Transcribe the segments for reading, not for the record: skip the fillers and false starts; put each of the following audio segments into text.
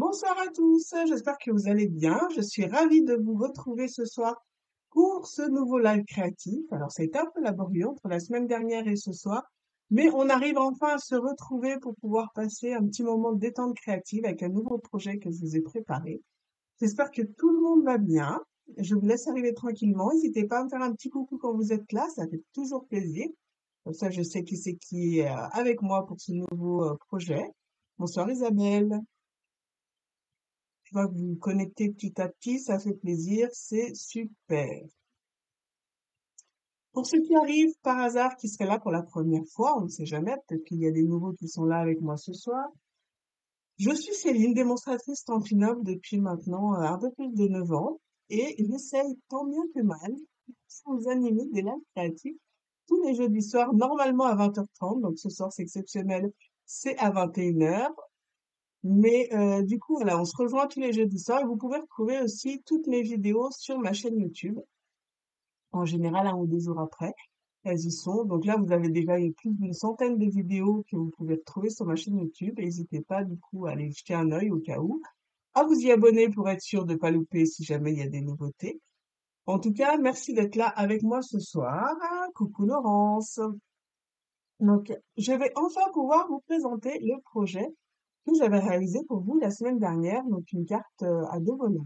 Bonsoir à tous, j'espère que vous allez bien. Je suis ravie de vous retrouver ce soir pour ce nouveau live créatif. Alors, ça a été un peu laborieux entre la semaine dernière et ce soir, mais on arrive enfin à se retrouver pour pouvoir passer un petit moment de détente créative avec un nouveau projet que je vous ai préparé. J'espère que tout le monde va bien. Je vous laisse arriver tranquillement. N'hésitez pas à me faire un petit coucou quand vous êtes là, ça fait toujours plaisir. Comme ça, je sais qui c'est qui est avec moi pour ce nouveau projet. Bonsoir Isabelle. Je vois que vous vous connectez petit à petit, ça fait plaisir, c'est super. Pour ceux qui arrivent par hasard, qui seraient là pour la première fois, on ne sait jamais, peut-être qu'il y a des nouveaux qui sont là avec moi ce soir. Je suis Céline, démonstratrice Stampin' depuis maintenant un peu plus de 9 ans, et j'essaye tant bien que mal de vous animer des lives créatifs tous les jeudis soirs, normalement à 20h30, donc ce soir c'est exceptionnel, c'est à 21h. Mais du coup, voilà, on se rejoint tous les jeudis soirs et vous pouvez retrouver aussi toutes mes vidéos sur ma chaîne YouTube, en général 1 ou 2 jours après. Elles y sont. Donc là, vous avez déjà eu plus d'une centaine de vidéos que vous pouvez retrouver sur ma chaîne YouTube. N'hésitez pas du coup à aller jeter un œil au cas où, à vous y abonner pour être sûr de ne pas louper si jamais il y a des nouveautés. En tout cas, merci d'être là avec moi ce soir. Coucou Laurence. Donc, je vais enfin pouvoir vous présenter le projet que j'avais réalisé pour vous la semaine dernière, donc une carte à 2 volets.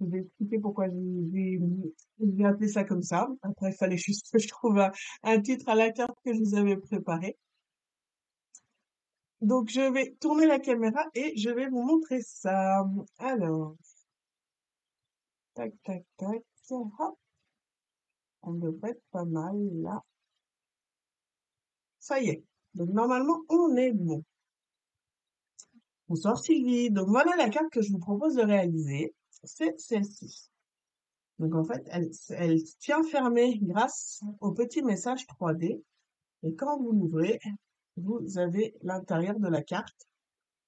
Je vais expliquer pourquoi j'ai appelé ça comme ça. Après, il fallait juste que je trouve un titre à la carte que je vous avais préparé. Donc, je vais tourner la caméra et je vais vous montrer ça. Alors, tac, tac, tac. Hop, on devrait être pas mal là. Ça y est. Donc, normalement, on est bon. Bonsoir Sylvie. Donc, voilà la carte que je vous propose de réaliser. C'est celle-ci. Donc en fait, elle tient fermée grâce au petit message 3D. Et quand vous l'ouvrez, vous avez l'intérieur de la carte.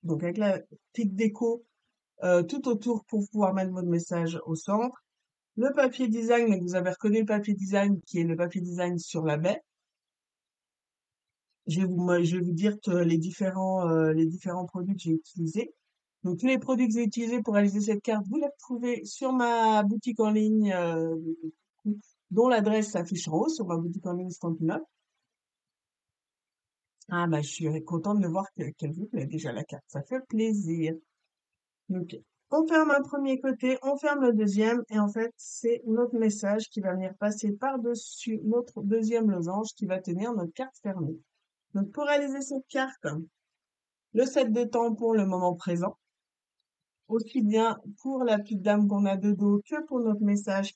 Donc avec la petite déco tout autour pour pouvoir mettre votre message au centre. Le papier design, mais vous avez reconnu le papier design qui est le papier design sur la baie. Je vais vous dire que les différents produits que j'ai utilisés. Donc tous les produits que j'ai utilisés pour réaliser cette carte, vous les retrouvez sur ma boutique en ligne, dont l'adresse s'affiche en haut sur ma boutique en ligne Stampin' Up. Ah bah je suis contente de voir qu'elle vous plaît déjà la carte, ça fait plaisir. Donc on ferme un premier côté, on ferme le deuxième, et en fait c'est notre message qui va venir passer par-dessus notre deuxième losange qui va tenir notre carte fermée. Donc pour réaliser cette carte, le set de tampons, le moment présent, aussi bien pour la petite dame qu'on a de dos que pour notre message,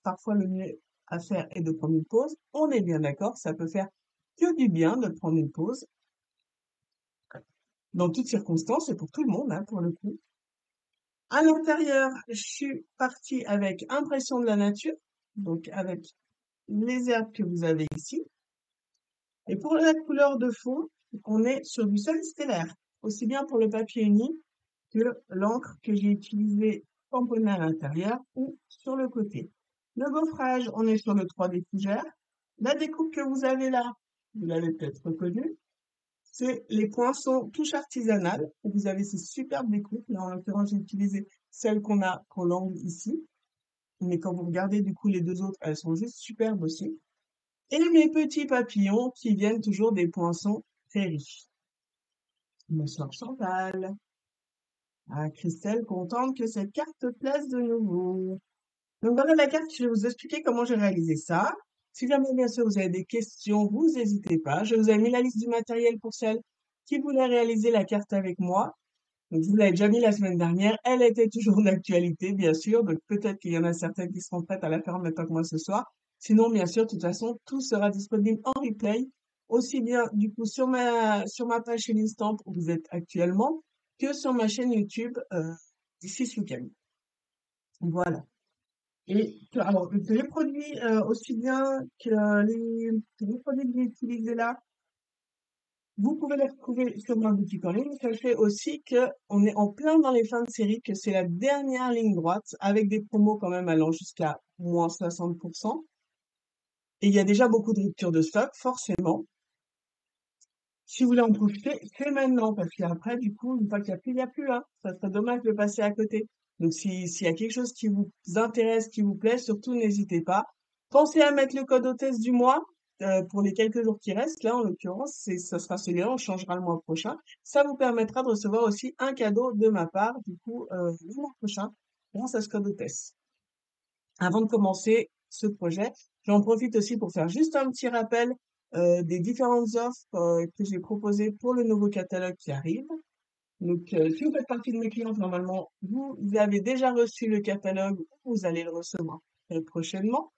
parfois le mieux à faire est de prendre une pause. On est bien d'accord, ça peut faire que du bien de prendre une pause, dans toutes circonstances et pour tout le monde, hein, pour le coup. À l'intérieur, je suis partie avec impression de la nature, donc avec les herbes que vous avez ici. Et pour la couleur de fond, on est sur du sol stellaire, aussi bien pour le papier uni que l'encre que j'ai utilisée tamponnée à l'intérieur ou sur le côté. Le gaufrage, on est sur le 3D fougère. La découpe que vous avez là, vous l'avez peut-être reconnue, c'est les poinçons touche artisanale. Vous avez ces superbes découpes. Là, en l'occurrence, j'ai utilisé celle qu'on l'angle ici. Mais quand vous regardez du coup les deux autres, elles sont juste superbes aussi. Et mes petits papillons qui viennent toujours des poinçons prairie. Bonsoir Chantal. Ah, Christelle, contente que cette carte te plaise de nouveau. Donc voilà la carte, je vais vous expliquer comment j'ai réalisé ça. Si jamais, bien sûr, vous avez des questions, vous n'hésitez pas. Je vous ai mis la liste du matériel pour celles qui voulaient réaliser la carte avec moi. Donc, je vous l'avais déjà mis la semaine dernière. Elle était toujours d'actualité, bien sûr. Donc, peut-être qu'il y en a certaines qui seront prêtes à la faire en même temps que moi ce soir. Sinon, bien sûr, de toute façon, tout sera disponible en replay, aussi bien, du coup, sur ma page chez l'Instamp où vous êtes actuellement, que sur ma chaîne YouTube, d'ici ce week-end. Voilà. Alors, les produits, aussi bien que les produits que j'ai utilisés là, vous pouvez les retrouver sur ma boutique en ligne. Ça fait aussi que on est en plein dans les fins de série, que c'est la dernière ligne droite, avec des promos quand même allant jusqu'à moins 60%. Et il y a déjà beaucoup de ruptures de stock, forcément. Si vous voulez en profiter, c'est maintenant, parce qu'après, du coup, une fois qu'il n'y a plus, il n'y a plus, hein. Ça serait dommage de passer à côté. Donc, s'il y a quelque chose qui vous intéresse, qui vous plaît, surtout n'hésitez pas. Pensez à mettre le code hôtesse du mois, pour les quelques jours qui restent. Là, en l'occurrence, ça sera celui-là, on changera le mois prochain. Ça vous permettra de recevoir aussi un cadeau de ma part, du coup, le mois prochain, grâce à ce code hôtesse. Avant de commencer ce projet, j'en profite aussi pour faire juste un petit rappel des différentes offres que j'ai proposées pour le nouveau catalogue qui arrive. Donc, si vous faites partie de mes clients, normalement, vous avez déjà reçu le catalogue, vous allez le recevoir très prochainement.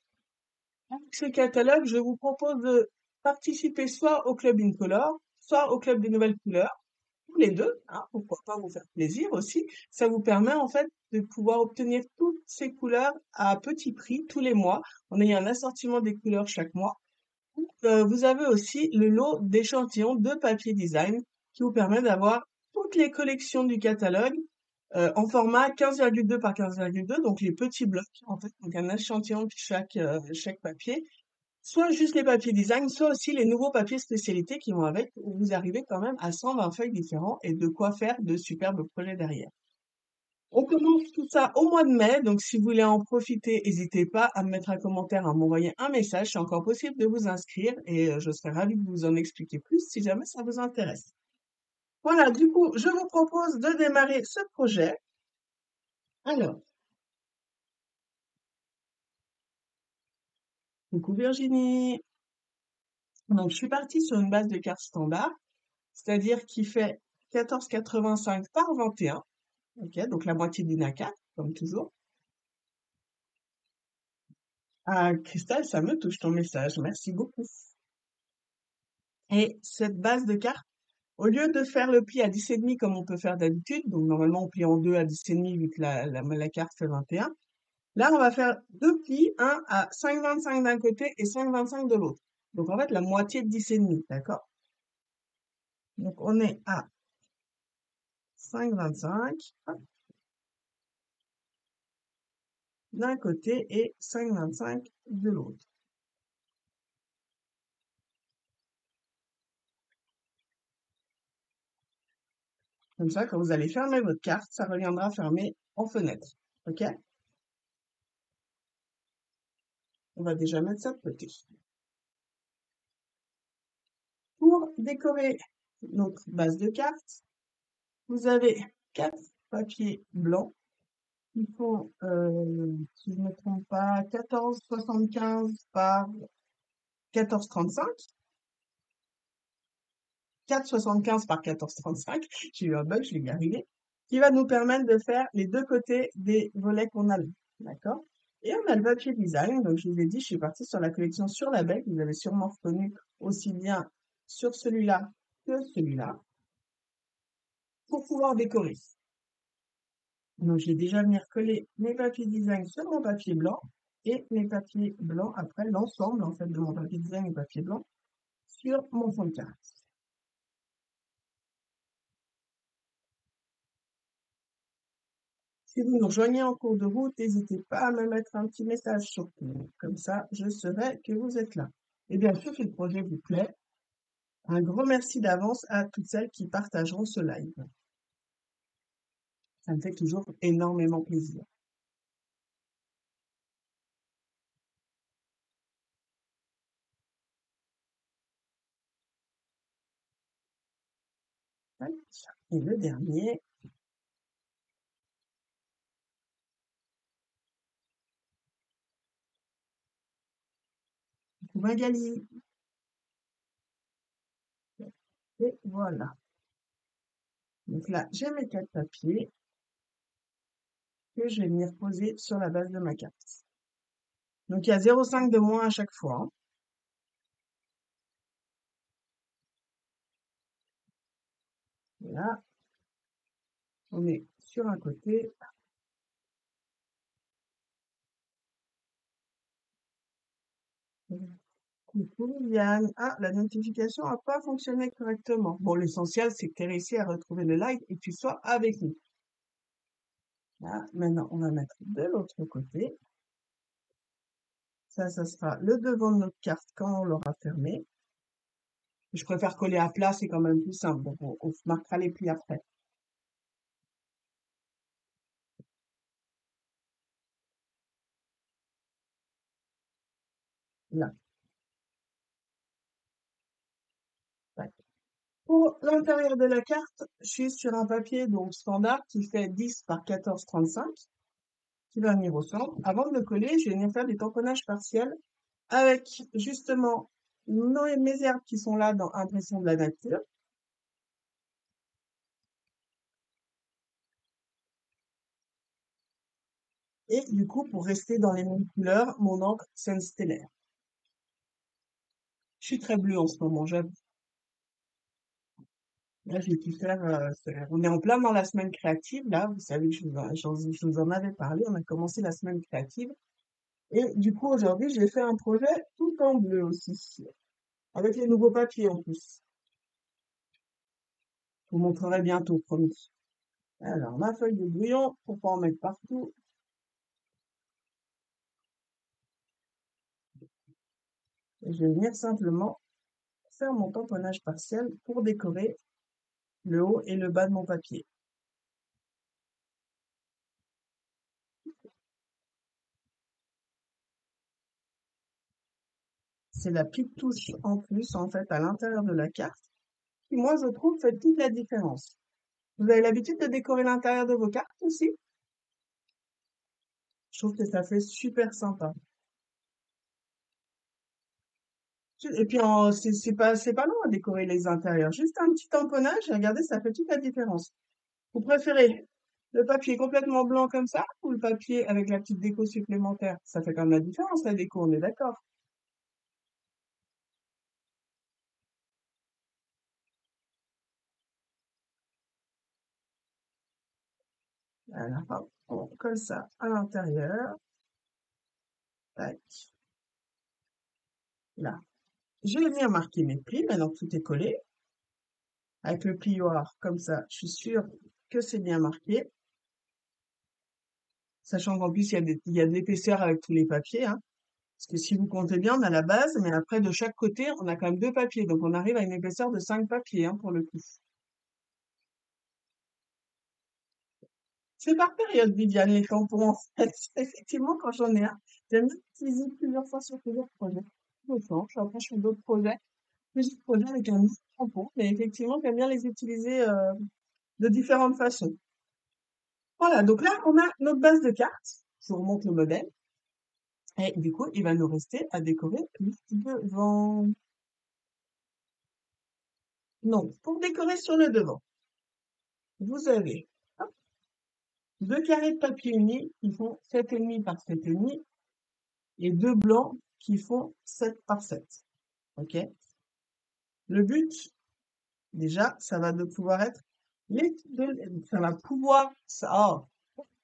Avec ce catalogue, je vous propose de participer soit au Club Incolore, soit au Club des Nouvelles Couleurs, ou les deux, hein, pourquoi pas vous faire plaisir aussi. Ça vous permet en fait de pouvoir obtenir toutes ces couleurs à petit prix tous les mois, en ayant un assortiment des couleurs chaque mois. Vous avez aussi le lot d'échantillons de papier design qui vous permet d'avoir toutes les collections du catalogue en format 15,2 par 15,2, donc les petits blocs en fait, donc un échantillon de chaque papier, soit juste les papiers design, soit aussi les nouveaux papiers spécialités qui vont avec, où vous arrivez quand même à 120 feuilles différents et de quoi faire de superbes projets derrière. On commence tout ça au mois de mai, donc si vous voulez en profiter, n'hésitez pas à me mettre un commentaire, à m'envoyer un message. C'est encore possible de vous inscrire et je serai ravie de vous en expliquer plus si jamais ça vous intéresse. Voilà, du coup, je vous propose de démarrer ce projet. Alors, coucou Virginie. Donc, je suis partie sur une base de cartes standard, c'est-à-dire qui fait 14,85 par 21. Ok, donc la moitié d'une A4, comme toujours. Ah, Christelle, ça me touche ton message. Merci beaucoup. Et cette base de cartes, au lieu de faire le pli à 10,5 comme on peut faire d'habitude, donc normalement on plie en deux à 10,5 vu que la carte fait 21, là on va faire deux plis, un à 5,25 d'un côté et 5,25 de l'autre. Donc en fait la moitié de 10,5, d'accord? Donc on est à 5,25 hop, d'un côté et 5,25 de l'autre. Comme ça, quand vous allez fermer votre carte, ça reviendra fermé en fenêtre. OK? On va déjà mettre ça de côté. Pour décorer notre base de cartes, vous avez 4 papiers blancs qui font, si je ne me trompe pas, 14,75 par 14,35. 4,75 par 14,35. J'ai eu un bug, je l'ai arrivé. Qui va nous permettre de faire les deux côtés des volets qu'on a là. D'accord? Et on a le papier design. Donc, je vous ai dit, je suis partie sur la collection Sur la Bec. Vous avez sûrement reconnu aussi bien sur celui-là que celui-là pour pouvoir décorer. Donc, j'ai déjà mis recoller mes papiers design sur mon papier blanc et mes papiers blancs après l'ensemble, en fait, de mon papier design et papier blanc sur mon fond de carte. Si vous nous rejoignez en cours de route, n'hésitez pas à me mettre un petit message surtout. Comme ça, je saurai que vous êtes là. Et bien sûr, si le projet vous plaît, un grand merci d'avance à toutes celles qui partageront ce live. Ça me fait toujours énormément plaisir. Tac. Et le dernier, Magali. Et voilà. Donc là, j'ai mes 4 papiers que je vais venir poser sur la base de ma carte. Donc il y a 0,5 de moins à chaque fois, hein. Et là, on est sur un côté. Coucou Yann. Ah, la notification n'a pas fonctionné correctement. Bon, l'essentiel, c'est que tu aies réussi à retrouver le live et que tu sois avec nous. Là, maintenant, on va mettre de l'autre côté. Ça sera le devant de notre carte quand on l'aura fermée. Je préfère coller à plat, c'est quand même plus simple. Donc, on se marquera les plis après. Là. Tac. Pour l'intérieur de la carte, je suis sur un papier donc standard qui fait 10 par 14,35, qui va venir au centre. Avant de le coller, je vais venir faire des tamponnages partiels avec justement mes herbes qui sont là dans Impression de la nature. Et du coup, pour rester dans les mêmes couleurs, mon encre scène stellaire. Je suis très bleue en ce moment, j'avoue. Là, j'ai pu faire, on est en plein dans la semaine créative, là. Vous savez que je vous en avais parlé. On a commencé la semaine créative. Et du coup, aujourd'hui, j'ai fait un projet tout en bleu aussi. Avec les nouveaux papiers en plus. Je vous montrerai bientôt, promis. Alors, ma feuille de brouillon, pour pas en mettre partout. Et je vais venir simplement faire mon tamponnage partiel pour décorer le haut et le bas de mon papier. C'est la petite touche en plus, en fait, à l'intérieur de la carte, qui, moi, je trouve, fait toute la différence. Vous avez l'habitude de décorer l'intérieur de vos cartes aussi? Je trouve que ça fait super sympa. Et puis, c'est pas long à décorer les intérieurs. Juste un petit tamponnage, et regardez, ça fait toute la différence. Vous préférez le papier complètement blanc comme ça ou le papier avec la petite déco supplémentaire? Ça fait quand même la différence, la déco, on est d'accord. Alors, hop, on colle ça à l'intérieur. Tac, là. Je vais venir marquer mes plis, maintenant que tout est collé. Avec le plioir, comme ça, je suis sûre que c'est bien marqué. Sachant qu'en plus, il y a de l'épaisseur avec tous les papiers, hein. Parce que si vous comptez bien, on a la base, mais après, de chaque côté, on a quand même deux papiers. Donc, on arrive à une épaisseur de 5 papiers, hein, pour le coup. C'est par période, Viviane, les tampons, en fait. Effectivement, quand j'en ai un, j'aime bien utiliser plusieurs fois sur plusieurs projets. Je change, après, je fais d'autres projets, plusieurs projets avec un autre tampon. Mais effectivement, j'aime bien les utiliser, de différentes façons. Voilà, donc là, on a notre base de cartes. Je vous remonte le modèle. Et du coup, il va nous rester à décorer le devant. Non, pour décorer sur le devant, vous avez hop, deux carrés de papier uni qui font 7,5 par 7,5 et deux blancs qui font 7 par 7. OK? Le but, déjà, ça va de pouvoir être ça va pouvoir,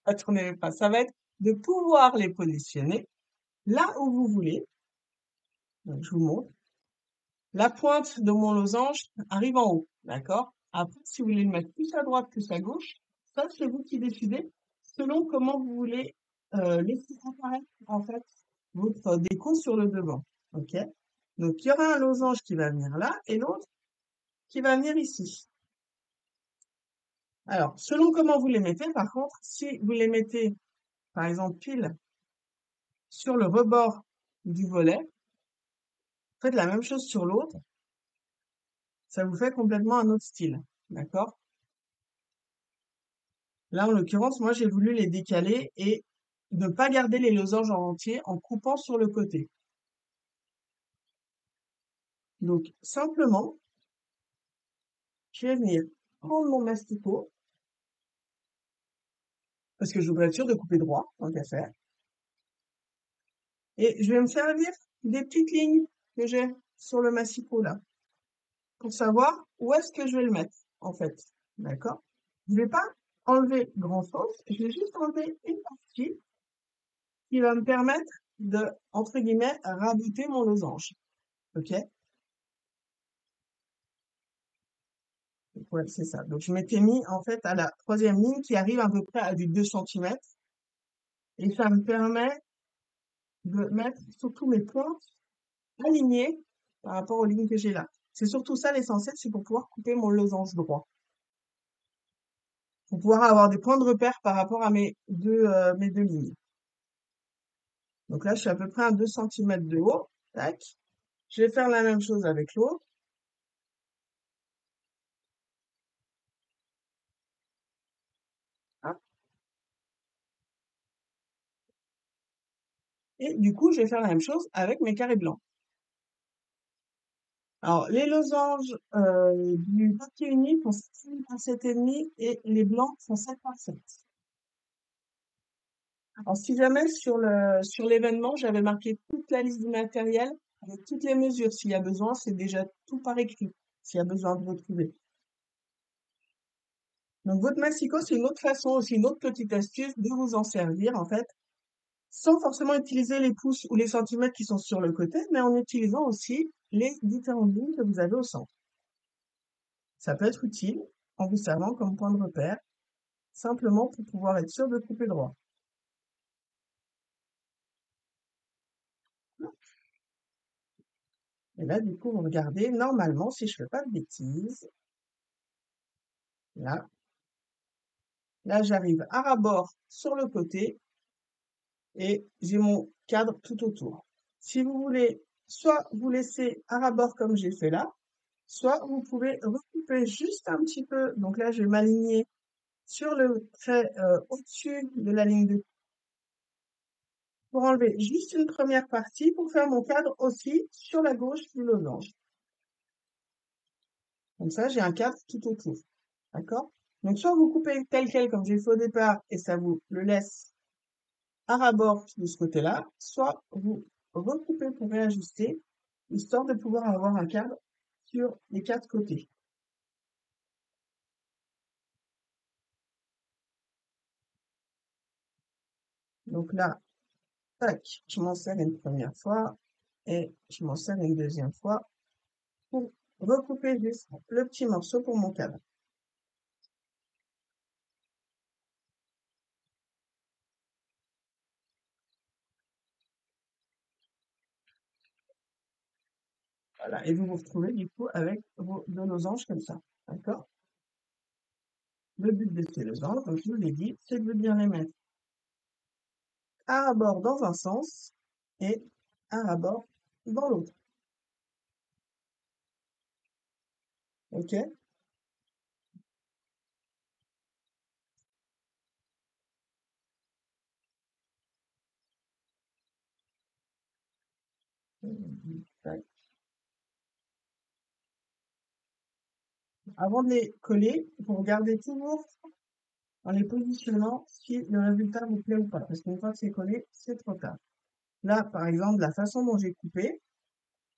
attendez pas, ça va être de pouvoir les positionner là où vous voulez. Donc, je vous montre. La pointe de mon losange arrive en haut, d'accord? Après, si vous voulez le mettre plus à droite, plus à gauche, ça, c'est vous qui décidez selon comment vous voulez laisser apparaître, en fait, votre déco sur le devant. OK? Donc, il y aura un losange qui va venir là et l'autre qui va venir ici. Alors, selon comment vous les mettez, par contre, si vous les mettez, par exemple, pile sur le rebord du volet, faites la même chose sur l'autre, ça vous fait complètement un autre style. D'accord? Là, en l'occurrence, moi, j'ai voulu les décaler et ne pas garder les losanges en entier en coupant sur le côté. Donc, simplement, je vais venir prendre mon masticot, parce que je voudrais être sûr de couper droit, tant qu'à faire. Et je vais me servir des petites lignes que j'ai sur le massicot, là, pour savoir où est-ce que je vais le mettre, en fait. D'accord? Je vais pas enlever grand-chose, je vais juste enlever une partie qui va me permettre de, entre guillemets, raboter mon losange. OK? Ouais, c'est ça. Donc, je m'étais mis, en fait, à la troisième ligne qui arrive à peu près à du 2 centimètres. Et ça me permet de mettre surtout mes pointes alignées par rapport aux lignes que j'ai là. C'est surtout ça l'essentiel, c'est pour pouvoir couper mon losange droit. Pour pouvoir avoir des points de repère par rapport à mes deux lignes. Donc là, je suis à peu près à 2 centimètres de haut. Tac. Je vais faire la même chose avec l'autre. Hop. Et du coup, je vais faire la même chose avec mes carrés blancs. Alors, les losanges du papier uni font 7 par 7,5 et les blancs font 7 par 7. Alors, si jamais sur l'événement, j'avais marqué toute la liste du matériel avec toutes les mesures, s'il y a besoin, c'est déjà tout par écrit, s'il y a besoin de retrouver. Donc, votre massicot, c'est une autre façon aussi, une autre petite astuce de vous en servir, en fait, sans forcément utiliser les pouces ou les centimètres qui sont sur le côté, mais en utilisant aussi les différentes lignes que vous avez au centre. Ça peut être utile en vous servant comme point de repère, simplement pour pouvoir être sûr de couper droit. Et là, du coup, vous regardez, normalement, si je fais pas de bêtises, là, j'arrive à ras-bord sur le côté et j'ai mon cadre tout autour. Si vous voulez, soit vous laissez à ras-bord comme j'ai fait là, soit vous pouvez recouper juste un petit peu. Donc là, je vais m'aligner sur le trait au-dessus de la ligne de pour enlever juste une première partie pour faire mon cadre aussi sur la gauche du losange. Comme ça, j'ai un cadre tout autour. D'accord? Donc, soit vous coupez tel quel comme j'ai fait au départ et ça vous le laisse à ras-bord de ce côté-là, soit vous recoupez pour réajuster, histoire de pouvoir avoir un cadre sur les quatre côtés. Donc là, tac, je m'en sers une première fois et je m'en sers une deuxième fois pour recouper juste le petit morceau pour mon cadre. Voilà, et vous vous retrouvez du coup avec vos deux losanges comme ça. D'accord? Le but de ces losanges, comme je vous l'ai dit, c'est de bien les mettre à ras-bord dans un sens et à ras-bord dans l'autre. OK? Tac. Avant de les coller, vous regardez toujours en les positionnant si le résultat vous plaît ou pas. Parce qu'une fois que c'est collé, c'est trop tard. Là, par exemple, la façon dont j'ai coupé,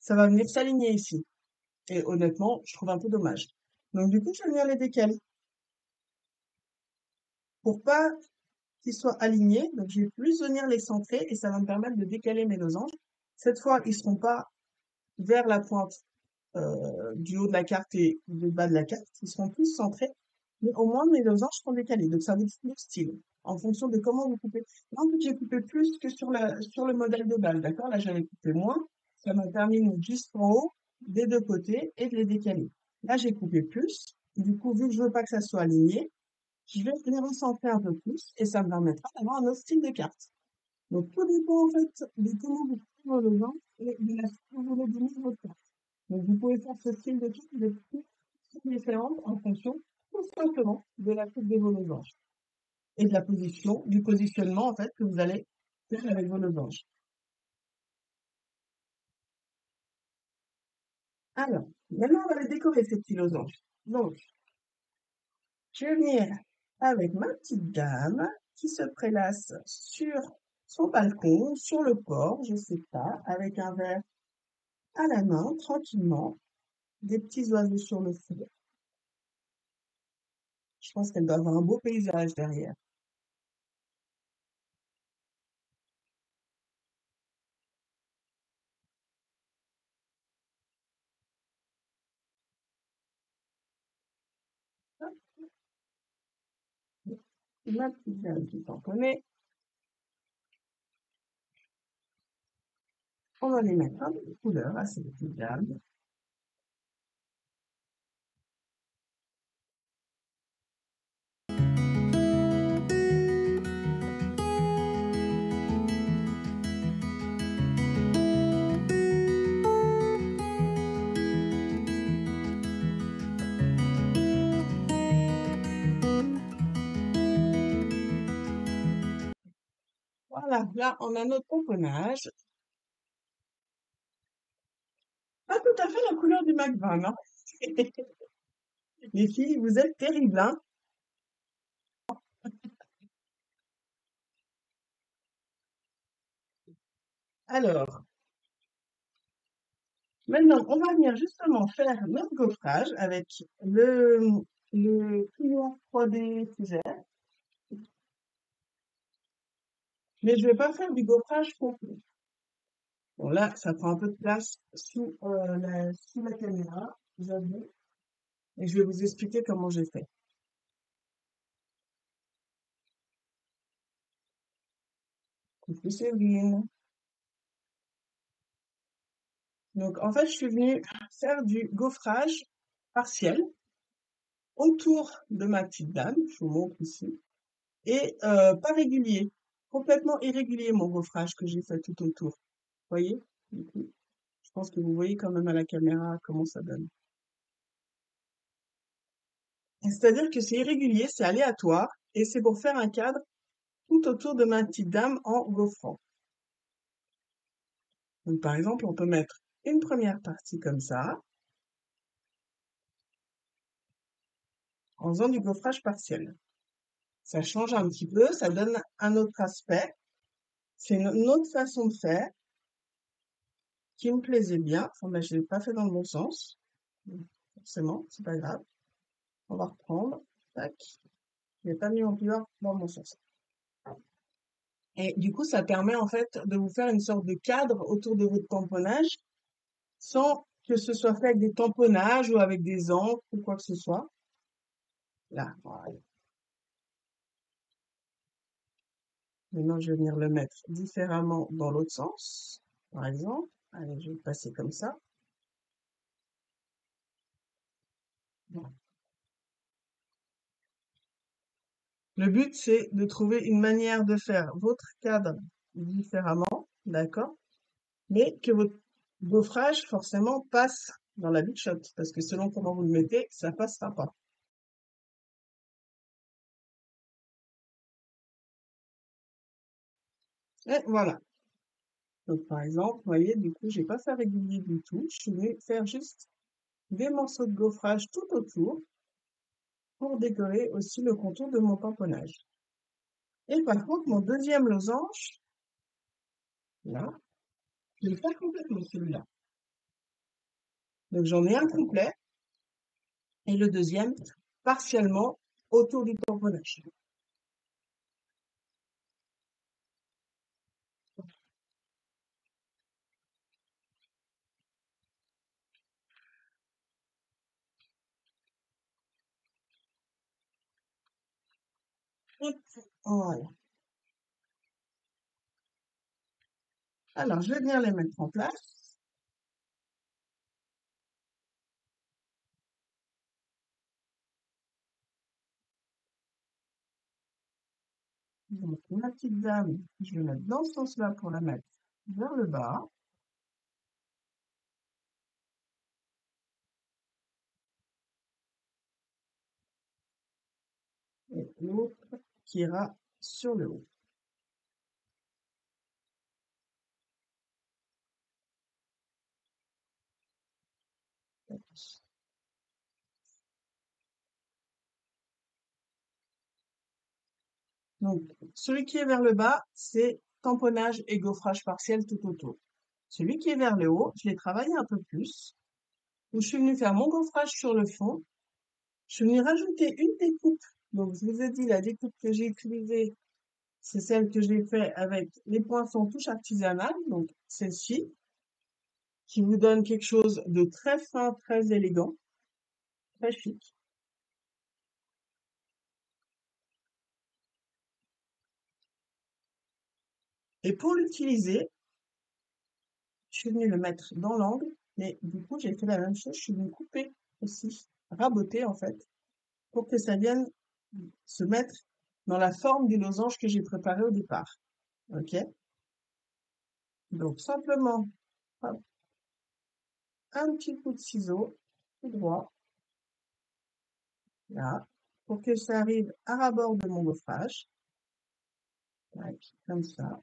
ça va venir s'aligner ici. Et honnêtement, je trouve un peu dommage. Donc du coup, je vais venir les décaler pour pas qu'ils soient alignés. Donc je vais plus venir les centrer et ça va me permettre de décaler mes losanges. Cette fois, ils seront pas vers la pointe du haut de la carte et du bas de la carte. Ils seront plus centrés, mais au moins mes losanges seront décalés. Donc ça vous dit le style en fonction de comment vous coupez. Là, en fait, j'ai coupé plus que sur le modèle de balle, d'accord? Là, j'avais coupé moins. Ça m'a permis de mettre juste en haut des deux côtés et de les décaler. Là, j'ai coupé plus. Du coup, vu que je veux pas que ça soit aligné, je vais les recentrer un peu plus et ça me permettra d'avoir un autre style de carte. Donc, tout dépend en fait de comment vous coupez vos losanges et de la façon dont vous voulez donner votre carte. Donc, vous pouvez faire ce style de coupe de toutes différentes en fonction tout simplement de la coupe de vos losanges et de la position, du positionnement en fait que vous allez faire avec vos losanges. Alors, maintenant on va les décorer ces petits losanges. Donc, je vais venir avec ma petite dame qui se prélasse sur son balcon, sur le port, je sais pas, avec un verre à la main, tranquillement, des petits oiseaux sur le fond. Je pense qu'elle doit avoir un beau paysage derrière. Hop, ma petite dame qui tamponnait. On va les mettre un peu de couleur à ces petites dames. Voilà, là, on a notre pomponnage. Pas tout à fait la couleur du McVin, hein. Les filles, vous êtes terribles, hein. Alors, maintenant, on va venir justement faire notre gaufrage avec le pliant 3D fougère. Mais je vais pas faire du gaufrage complet. Bon, là, ça prend un peu de place sous la caméra, j'avoue. Et je vais vous expliquer comment j'ai fait. Coucou Séverine. Donc, en fait, je suis venue faire du gaufrage partiel autour de ma petite dame, je vous montre ici, et pas régulier, complètement irrégulier mon gaufrage que j'ai fait tout autour. Vous voyez? Du coup, je pense que vous voyez quand même à la caméra comment ça donne. C'est-à-dire que c'est irrégulier, c'est aléatoire, et c'est pour faire un cadre tout autour de ma petite dame en gaufrant. Donc, par exemple, on peut mettre une première partie comme ça, en faisant du gaufrage partiel. Ça change un petit peu, ça donne un autre aspect. C'est une autre façon de faire qui me plaisait bien. Enfin, ben, je l'ai pas fait dans le bon sens. Donc, forcément, c'est pas grave. On va reprendre. Tac. Je l'ai pas mis en couleur dans le bon sens. Et du coup, ça permet en fait de vous faire une sorte de cadre autour de votre tamponnage sans que ce soit fait avec des tamponnages ou avec des encres ou quoi que ce soit. Là, voilà. Maintenant, je vais venir le mettre différemment dans l'autre sens, par exemple. Allez, je vais le passer comme ça. Voilà. Le but, c'est de trouver une manière de faire votre cadre différemment, d'accord? Mais que votre gaufrage, forcément, passe dans la big shot, parce que selon comment vous le mettez, ça passera pas. Et voilà. Donc, par exemple, vous voyez, du coup, j'ai pas fait régulier du tout. Je suis venue faire juste des morceaux de gaufrage tout autour pour décorer aussi le contour de mon tamponnage. Et par contre, mon deuxième losange, là, je vais le faire complètement celui-là. Donc, j'en ai un complet et le deuxième partiellement autour du tamponnage. Hop, voilà. Alors, je vais venir les mettre en place. Donc, ma petite dame, je vais mettre dans ce sens-là pour la mettre vers le bas. Et l'autre qui ira sur le haut. Donc, celui qui est vers le bas, c'est tamponnage et gaufrage partiel tout autour. Celui qui est vers le haut, je l'ai travaillé un peu plus, où je suis venue faire mon gaufrage sur le fond. Je suis venue rajouter une découpe. Donc, je vous ai dit, la découpe que j'ai utilisée, c'est celle que j'ai fait avec les poinçons touche artisanale, donc celle-ci, qui vous donne quelque chose de très fin, très élégant, très chic. Et pour l'utiliser, je suis venue le mettre dans l'angle, mais du coup, j'ai fait la même chose, je suis venue couper aussi, raboter en fait, pour que ça vienne se mettre dans la forme du losange que j'ai préparé au départ. Ok? Donc, simplement, hop, un petit coup de ciseau, tout droit, là, pour que ça arrive à ras-bord de mon gaufrage. Tac, comme ça.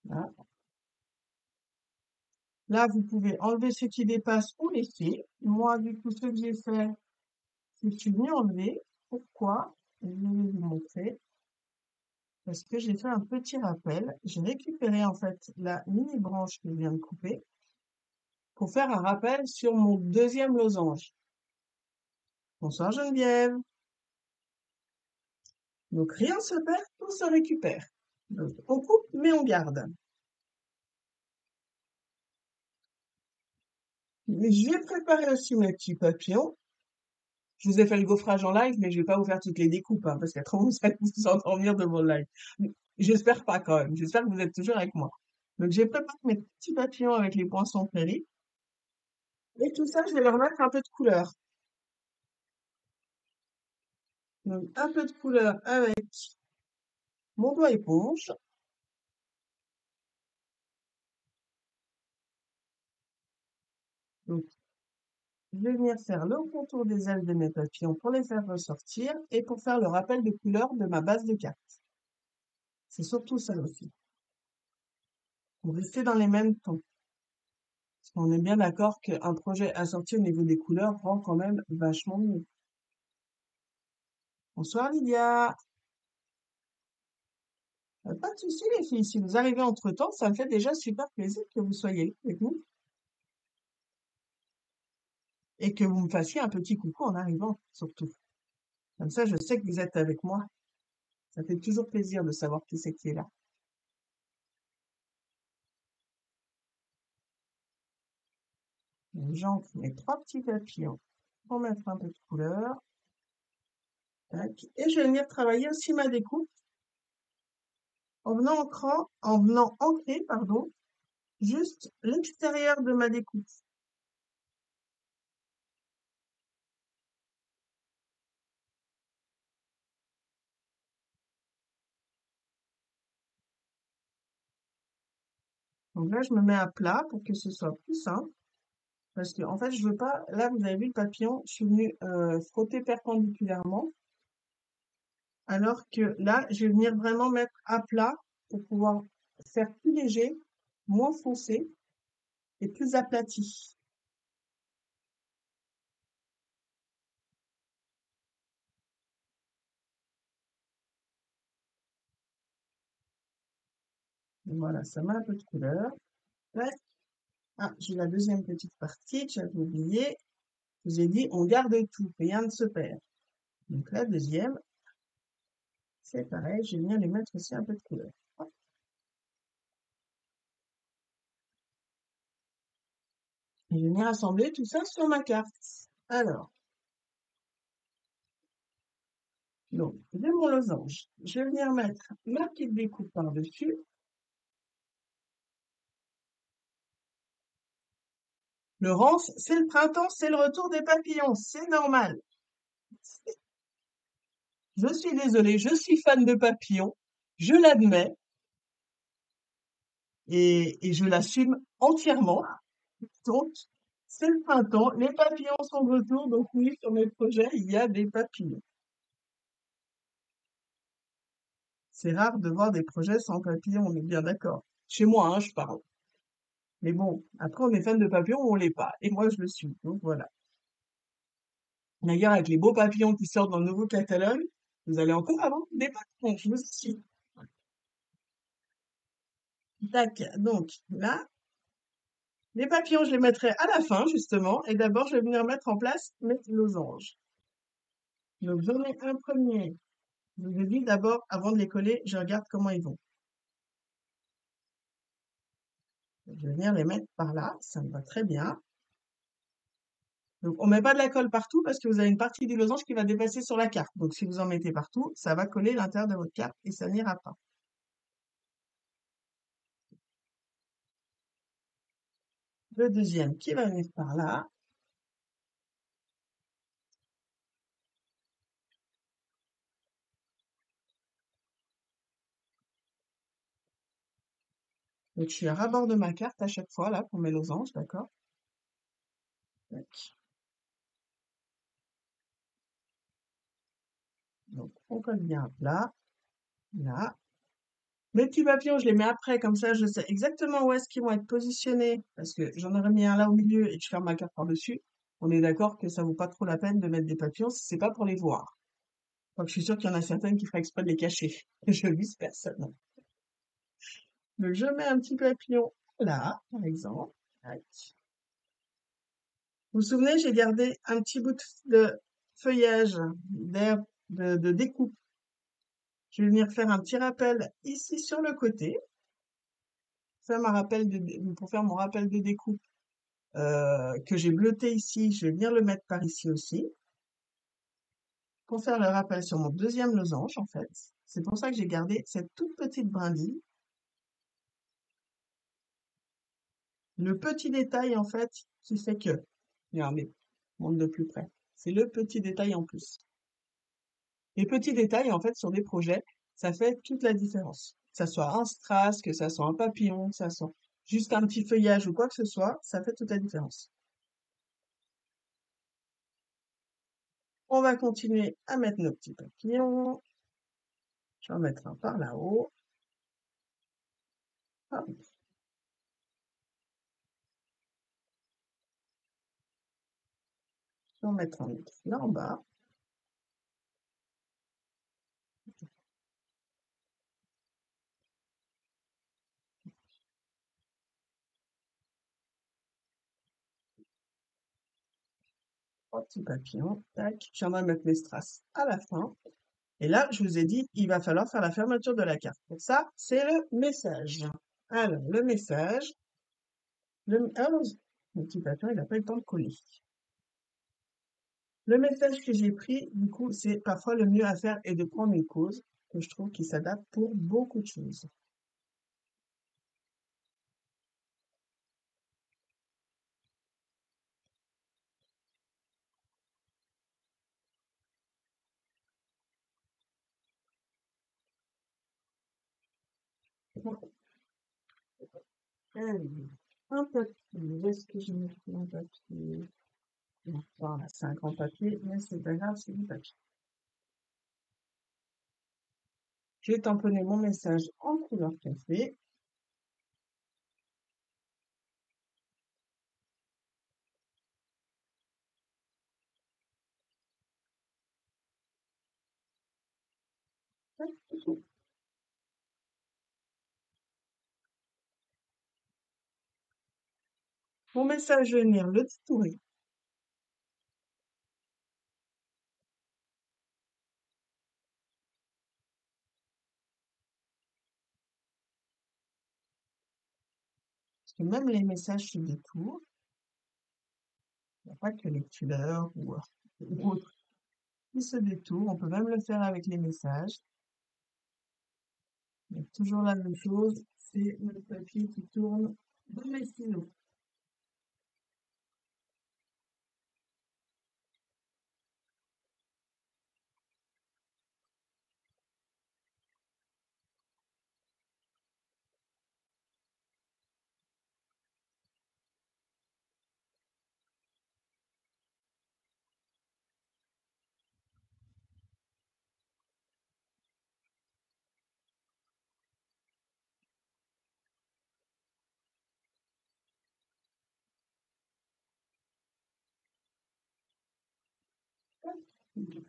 Là, là, vous pouvez enlever ce qui dépasse ou laisser. Moi, du coup, ce que j'ai fait, c'est que je suis venue enlever. Pourquoi? Je vais vous montrer. Parce que j'ai fait un petit rappel. J'ai récupéré, en fait, la mini branche que je viens de couper pour faire un rappel sur mon deuxième losange. Bonsoir Geneviève. Donc rien ne se perd, tout se récupère. Donc, on coupe, mais on garde. J'ai préparé aussi mes petits papillons. Je vous ai fait le gaufrage en live, mais je vais pas vous faire toutes les découpes, hein, parce qu'après vous allez vous endormir devant le live. J'espère pas quand même. J'espère que vous êtes toujours avec moi. Donc j'ai préparé mes petits papillons avec les poinçons prairies. Et tout ça, je vais leur mettre un peu de couleur. Donc un peu de couleur avec mon doigt éponge. Donc je vais venir faire le contour des ailes de mes papillons pour les faire ressortir et pour faire le rappel de couleur de ma base de carte. C'est surtout ça aussi. Pour rester dans les mêmes tons. Parce qu'on est bien d'accord qu'un projet assorti au niveau des couleurs rend quand même vachement mieux. Bonsoir Lydia. Pas de souci les filles, si vous arrivez entre-temps, ça me fait déjà super plaisir que vous soyez là avec nous et que vous me fassiez un petit coucou en arrivant, surtout. Comme ça, je sais que vous êtes avec moi. Ça fait toujours plaisir de savoir qui c'est qui est là. Donc, j'entre mes trois petits papillons pour mettre un peu de couleur. Tac. Et je vais venir travailler aussi ma découpe en venant ancrer, pardon, juste l'extérieur de ma découpe. Donc là, je me mets à plat pour que ce soit plus simple. Parce que, en fait, je veux pas, là, vous avez vu le papillon, je suis venue frotter perpendiculairement. Alors que là, je vais venir vraiment mettre à plat pour pouvoir faire plus léger, moins foncé et plus aplati. Voilà, ça met un peu de couleur. Tac. Ah, j'ai la deuxième petite partie que j'avais oublié. Je vous ai dit, on garde tout, rien ne se perd. Donc la deuxième, c'est pareil, je vais venir lui mettre aussi un peu de couleur. Hop. Et je vais venir assembler tout ça sur ma carte. Alors, donc, de mon losange, je vais venir mettre ma petite découpe par-dessus. Laurence, c'est le printemps, c'est le retour des papillons, c'est normal. Je suis désolée, je suis fan de papillons, je l'admets, et je l'assume entièrement. Donc, c'est le printemps, les papillons sont de retour, donc oui, sur mes projets, il y a des papillons. C'est rare de voir des projets sans papillons, on est bien d'accord. Chez moi, hein, je parle. Mais bon, après, on est fan de papillons ou on l'est pas. Et moi, je le suis. Donc voilà. D'ailleurs, avec les beaux papillons qui sortent dans le nouveau catalogue, vous allez encore avoir des papillons, je vous suis. Tac. Donc là, les papillons, je les mettrai à la fin, justement. Et d'abord, je vais venir mettre en place mes losanges. Donc, j'en ai un premier. Je vous ai dit d'abord, avant de les coller, je regarde comment ils vont. Je vais venir les mettre par là, ça me va très bien. Donc, on met pas de la colle partout parce que vous avez une partie du losange qui va dépasser sur la carte. Donc, si vous en mettez partout, ça va coller l'intérieur de votre carte et ça n'ira pas. Le deuxième qui va venir par là. Donc, je suis à ras-bord de ma carte à chaque fois, là, pour mes losanges, d'accord? Tac. Donc, on colle bien à plat, là. Mes petits papillons, je les mets après, comme ça je sais exactement où est-ce qu'ils vont être positionnés, parce que j'en aurais mis un là au milieu et que je ferme ma carte par-dessus. On est d'accord que ça vaut pas trop la peine de mettre des papillons si c'est pas pour les voir. Donc je suis sûre qu'il y en a certaines qui feraient exprès de les cacher. Je vise personne. Donc je mets un petit papillon là, par exemple. Tac. Vous vous souvenez, j'ai gardé un petit bout de feuillage, d'herbe, de découpe. Je vais venir faire un petit rappel ici sur le côté, pour faire mon rappel de découpe que j'ai bleuté ici. Je vais venir le mettre par ici aussi, pour faire le rappel sur mon deuxième losange, en fait. C'est pour ça que j'ai gardé cette toute petite brindille. Le petit détail, en fait, qui fait que... Regardez, montre de plus près. C'est le petit détail en plus. Les petits détails, en fait, sur des projets, ça fait toute la différence. Que ça soit un strass, que ça soit un papillon, que ça soit juste un petit feuillage ou quoi que ce soit, ça fait toute la différence. On va continuer à mettre nos petits papillons. Je vais en mettre un par là-haut. Hop. Je vais en mettre un autre là en bas. Trois petits papillons. Tac. Je viendrai mettre mes strass à la fin. Et là, je vous ai dit, il va falloir faire la fermeture de la carte. Pour ça, c'est le message. Alors, le message. Ah, mon petit papillon, il n'a pas eu le temps de coller. Le message que j'ai pris, du coup, c'est parfois le mieux à faire est de prendre une cause que je trouve qui s'adapte pour beaucoup de choses. Un papier. Est-ce que je mets un papier? Non, voilà, c'est un grand papier, mais c'est pas grave, c'est du papier. Je vais tamponner mon message en couleur café. Mon message, je vais venir le détourer. Parce que même les messages se détournent. Il n'y a pas que les couleurs ou autres qui se détournent. On peut même le faire avec les messages. Mais toujours la même chose, c'est le papier qui tourne dans mes stylos.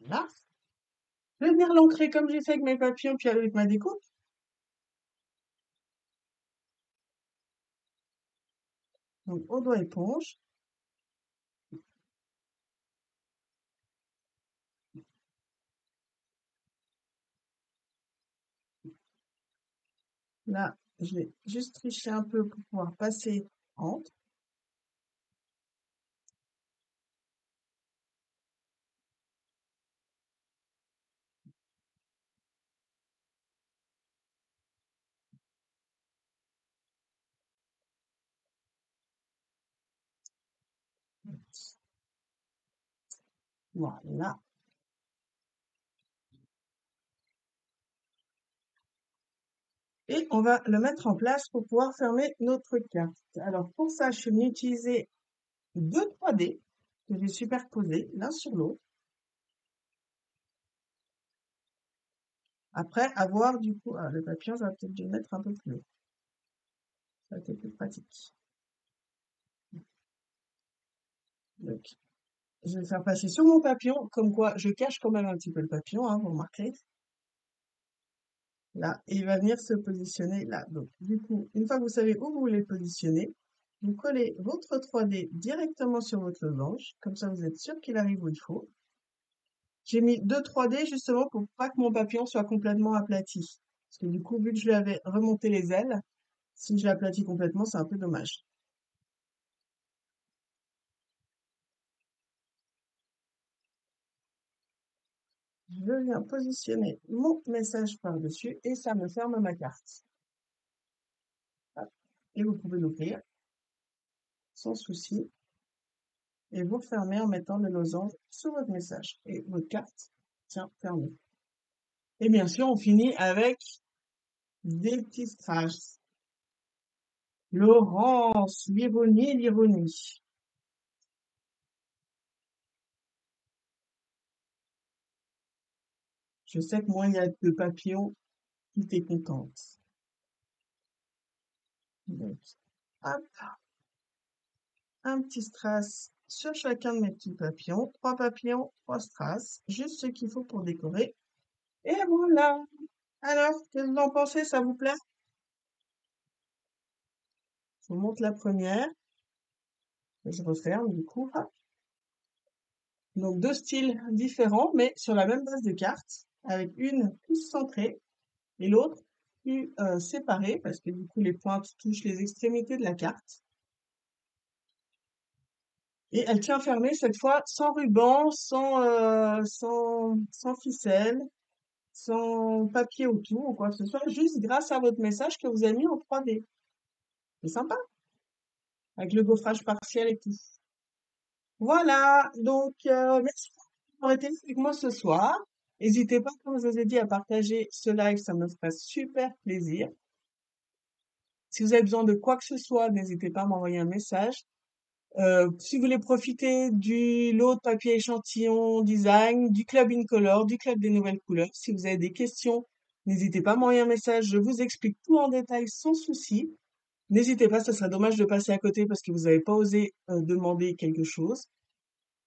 Là, je vais venir l'ancrer comme j'ai fait avec mes papillons, puis avec ma découpe. Donc, au doigt éponge. Là, je vais juste tricher un peu pour pouvoir passer entre. Voilà. Et on va le mettre en place pour pouvoir fermer notre carte. Alors, pour ça, je suis venue utiliser deux 3D que j'ai superposés l'un sur l'autre. Après, avoir du coup, le papillon, j'aurais peut-être dû le mettre un peu plus haut. Ça a été plus pratique. Donc, je vais faire passer sur mon papillon, comme quoi je cache quand même un petit peu le papillon, hein, vous remarquerez. Là, et il va venir se positionner là. Donc, du coup, une fois que vous savez où vous voulez le positionner, vous collez votre 3D directement sur votre losange, comme ça vous êtes sûr qu'il arrive où il faut. J'ai mis deux 3D justement pour pas que mon papillon soit complètement aplati. Parce que du coup, vu que je lui avais remonté les ailes, si je l'aplatis complètement, c'est un peu dommage. Je viens positionner mon message par-dessus et ça me ferme ma carte. Hop. Et vous pouvez l'ouvrir sans souci et vous refermez en mettant le losange sur votre message et votre carte tient fermée. Et bien sûr, on finit avec des petits strass. Laurence, l'ironie, l'ironie. Je sais que moins il y a de papillons, plus t'es contente. Donc, hop, un petit strass sur chacun de mes petits papillons. Trois papillons, trois strass. Juste ce qu'il faut pour décorer. Et voilà. Alors, qu'est-ce que vous en pensez? Ça vous plaît? Je vous montre la première. Je referme du coup. Hop. Donc, deux styles différents, mais sur la même base de cartes, avec une plus centrée et l'autre plus séparée, parce que du coup, les pointes touchent les extrémités de la carte. Et elle tient fermée cette fois sans ruban, sans ficelle, sans papier autour ou quoi que ce soit, juste grâce à votre message que vous avez mis en 3D. C'est sympa, avec le gaufrage partiel et tout. Voilà, donc merci d'avoir été avec moi ce soir. N'hésitez pas, comme je vous ai dit, à partager ce live, ça me ferait super plaisir. Si vous avez besoin de quoi que ce soit, n'hésitez pas à m'envoyer un message. Si vous voulez profiter du lot de papier échantillon design, du club Incolor, du club des nouvelles couleurs, si vous avez des questions, n'hésitez pas à m'envoyer un message, je vous explique tout en détail sans souci. N'hésitez pas, ce serait dommage de passer à côté parce que vous n'avez pas osé demander quelque chose.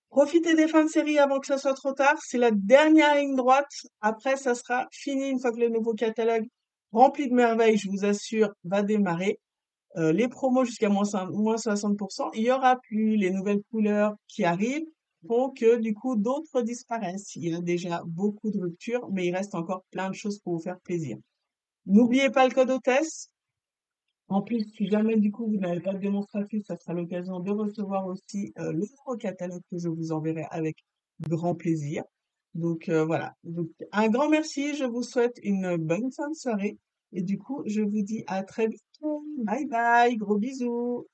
Profitez des fins de série avant que ça soit trop tard, c'est la dernière ligne droite. Après, ça sera fini une fois que le nouveau catalogue rempli de merveilles, je vous assure, va démarrer. Les promos jusqu'à moins 60%, il y aura plus les nouvelles couleurs qui arrivent font que du coup d'autres disparaissent. Il y a déjà beaucoup de ruptures, mais il reste encore plein de choses pour vous faire plaisir. N'oubliez pas le code hôtesse. En plus, si jamais du coup vous n'avez pas de démonstratif, ça sera l'occasion de recevoir aussi le nouveau catalogue que je vous enverrai avec grand plaisir. Donc voilà. Donc, un grand merci, je vous souhaite une bonne fin de soirée et du coup je vous dis à très bientôt. Bye bye, gros bisous.